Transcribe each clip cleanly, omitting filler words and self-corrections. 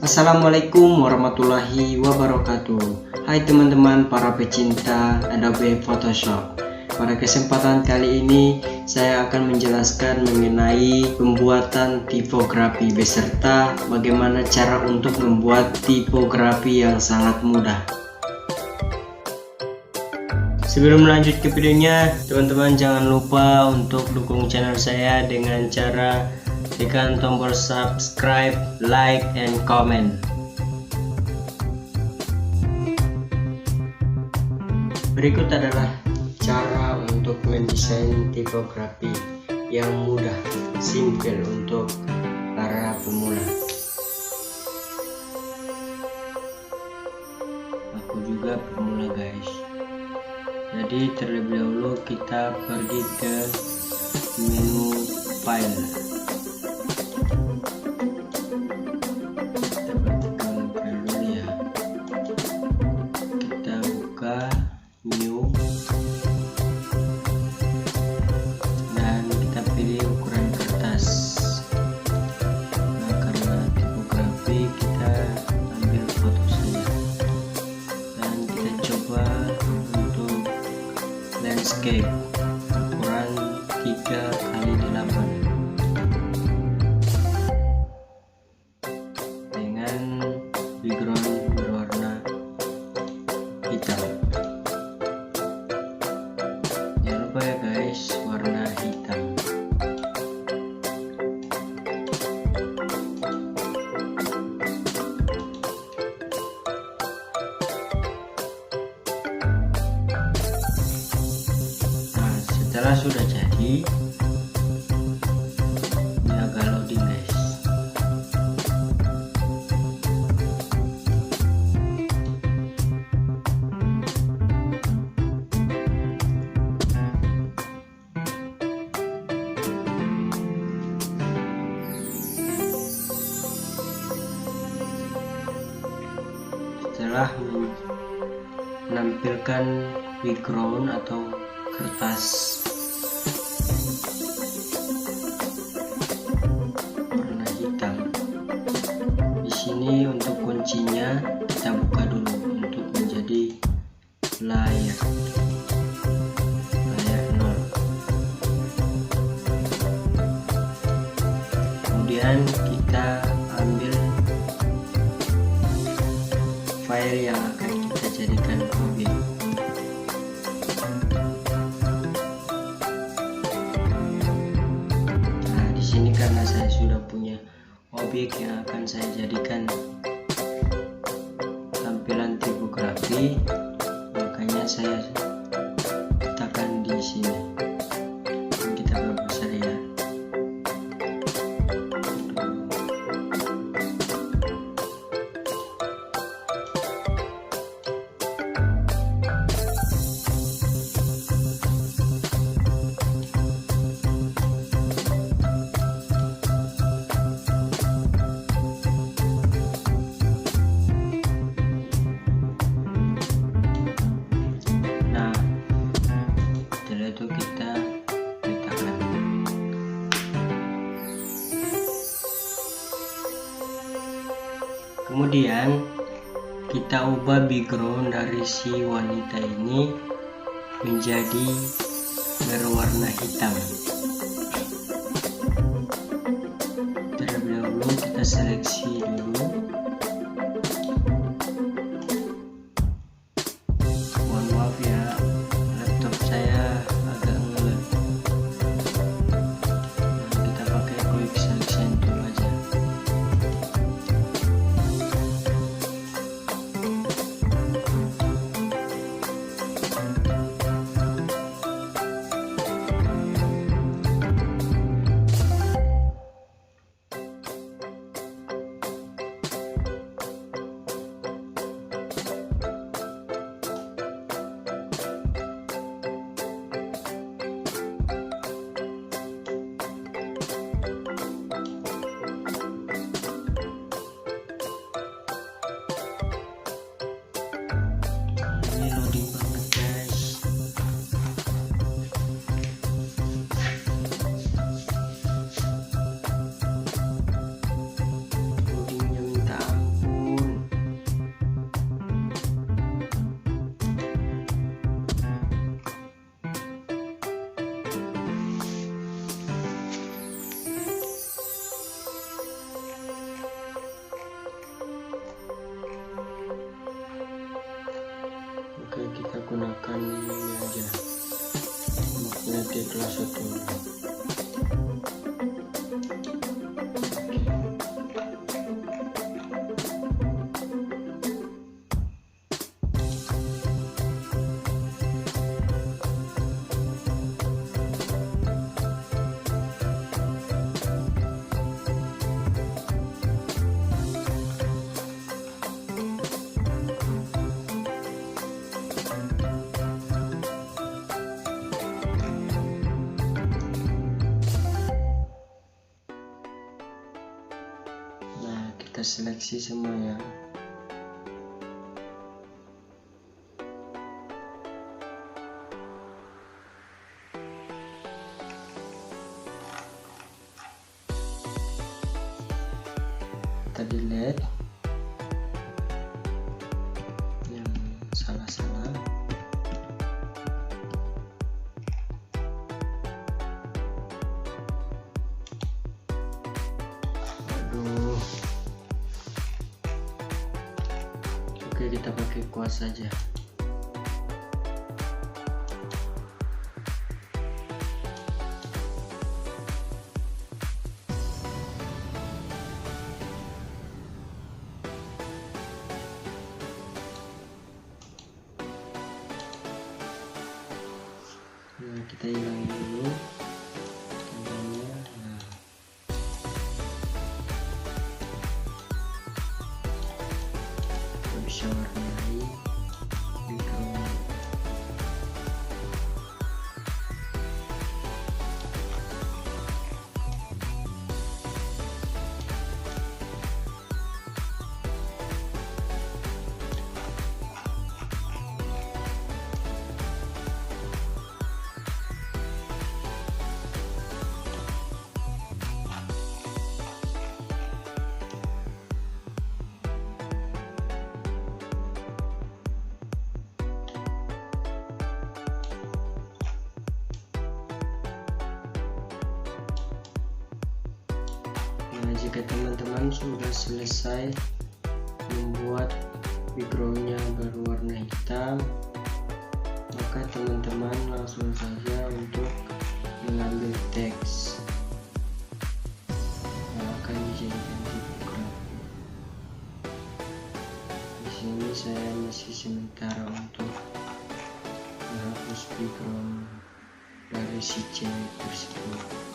Assalamualaikum warahmatullahi wabarakatuh. Hai teman-teman para pecinta Adobe Photoshop. Pada kesempatan kali ini saya akan menjelaskan mengenai pembuatan tipografi beserta bagaimana cara untuk membuat tipografi yang sangat mudah. Sebelum lanjut ke videonya, teman-teman jangan lupa untuk dukung channel saya dengan cara tekan tombol subscribe, like, and comment. Berikut adalah cara untuk mendesain tipografi yang mudah, simple untuk para pemula. Aku juga pemula, guys. Jadi terlebih dahulu kita pergi ke menu file. New dan kita pilih ukuran kertas. Nah, karena tipografi kita ambil foto saja dan kita coba untuk landscape ukuran 3x8 dengan background berwarna hitam. Ya guys, warna hitam. Nah, setelah sudah jadi, ini agak loading guys. Setelah menampilkan background atau kertas warna hitam, di sini untuk kuncinya kita buka dulu untuk menjadi layar 0. Kemudian kita ambil file yang akan kita jadikan objek. Nah, di sini karena saya sudah punya objek yang akan saya jadikan tampilan tipografi, makanya saya letakkan di sini. Kita perbesar ya. Kita letakkan. Kemudian kita ubah background dari si wanita ini menjadi berwarna hitam. Terlebih dahulu kita seleksi dulu. Mohon maaf ya, laptop saya agak ngelag. Kita pakai quick selection tool aja. gunakan ini aja, magnetic lasso tool. Kita seleksi semua ya. Kita delete yang salah-salah. Oke, kita pakai kuas saja. Nah, kita hilangin dulu gambarnya. Nah, kita bisa warnai background. Nah, jika teman-teman sudah selesai membuat backgroundnya berwarna hitam, maka teman-teman langsung saja untuk mengambil teks yang akan dijadikan tipografi. Di sini saya masih sementara untuk menghapus background dari si cewek tersebut.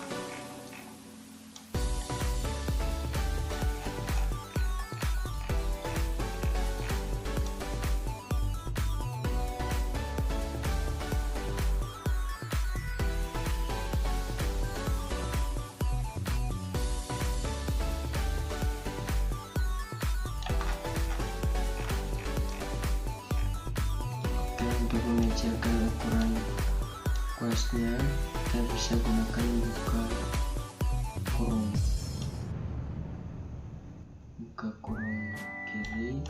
Untuk mengejarkan ukuran kuasnya, kita bisa gunakan buka kurung kiri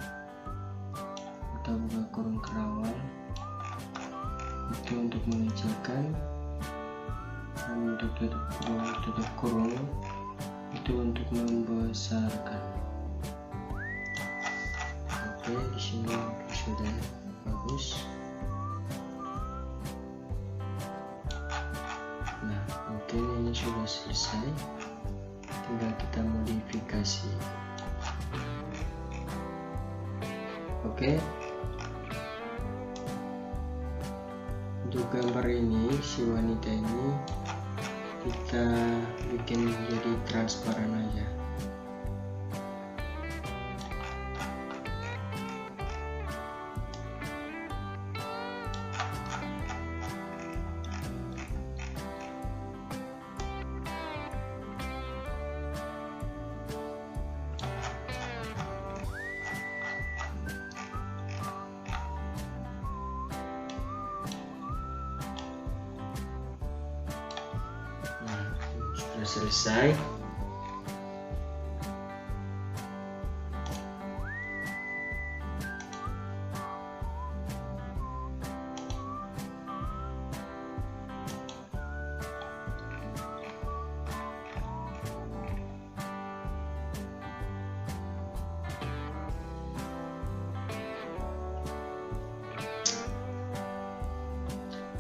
atau buka kurung kerawang, itu untuk mengejarkan, dan untuk tutup kurung itu untuk membesarkan. Oke, di sini sudah bagus. Nah, mungkin ini sudah selesai, tinggal kita modifikasi. Oke, untuk gambar ini, si wanita ini kita bikin jadi transparan aja. Sudah selesai.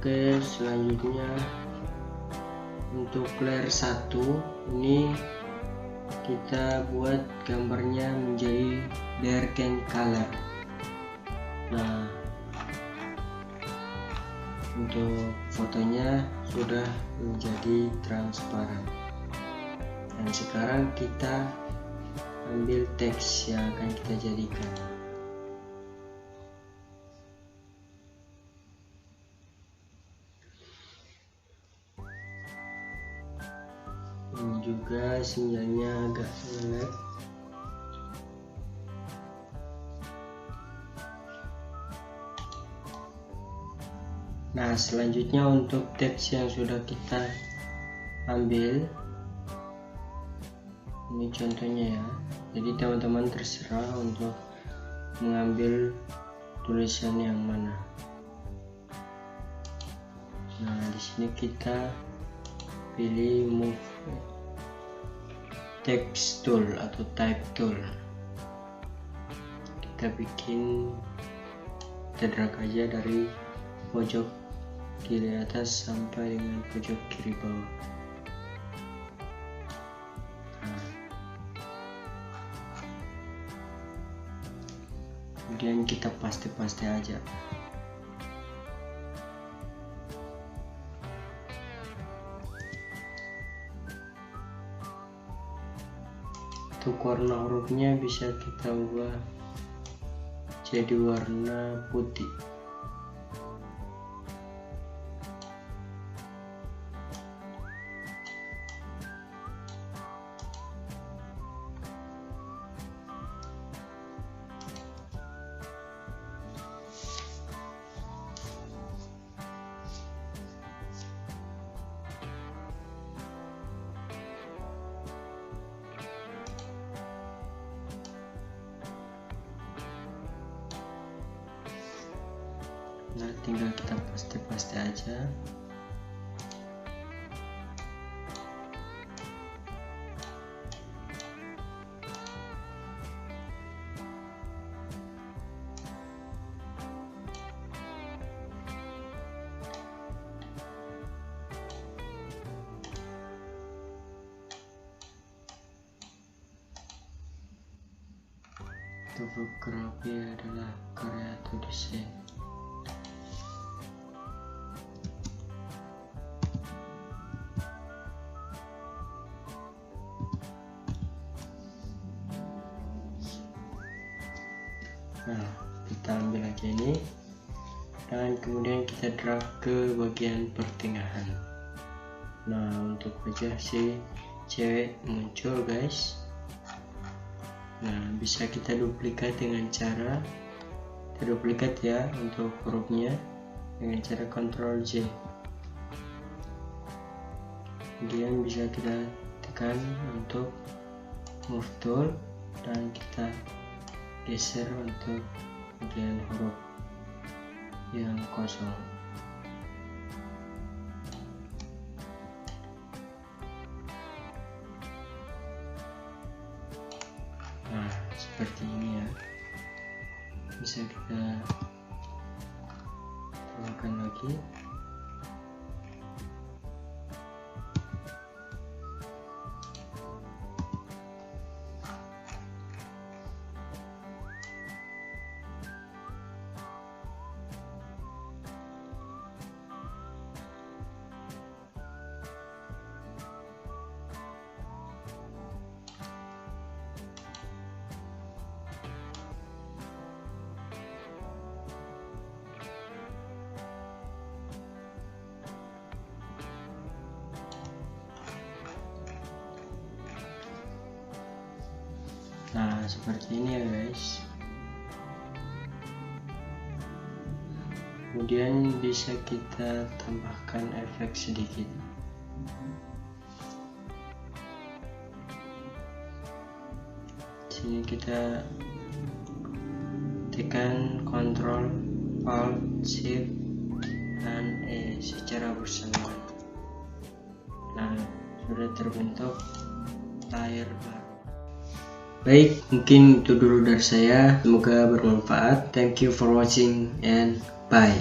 Oke, selanjutnya untuk layer 1 ini kita buat gambarnya menjadi dark and color. Nah, untuk fotonya sudah menjadi transparan, dan sekarang kita ambil teks yang akan kita jadikan. Ini juga sinyalnya agak nge-lag. Nah, selanjutnya untuk teks yang sudah kita ambil, ini contohnya ya. Jadi teman-teman terserah untuk mengambil tulisan yang mana. Nah, di sini kita pilih move text tool atau type tool. Kita bikin, kita drag aja dari pojok kiri atas sampai dengan pojok kiri bawah. Kemudian kita paste aja. Untuk warna hurufnya bisa kita ubah jadi warna putih. Nah, tinggal kita paste aja. Tipografi adalah karya atau desain. Nah, kita ambil aja ini dan kemudian kita drag ke bagian pertengahan. Nah, untuk wajah si cewek muncul guys. Nah, bisa kita duplikat dengan cara kita duplikat ya untuk hurufnya dengan cara Ctrl J. Kemudian bisa kita tekan untuk move tool dan kita geser untuk bagian huruf yang kosong. Nah, seperti ini ya. Bisa kita tambahkan lagi. Nah, seperti ini ya guys. Kemudian bisa kita tambahkan efek sedikit. Sini kita tekan Ctrl Alt Shift dan E secara bersamaan. Nah, sudah terbentuk layar baru. Baik, mungkin itu dulu dari saya. Semoga bermanfaat. Thank you for watching and bye.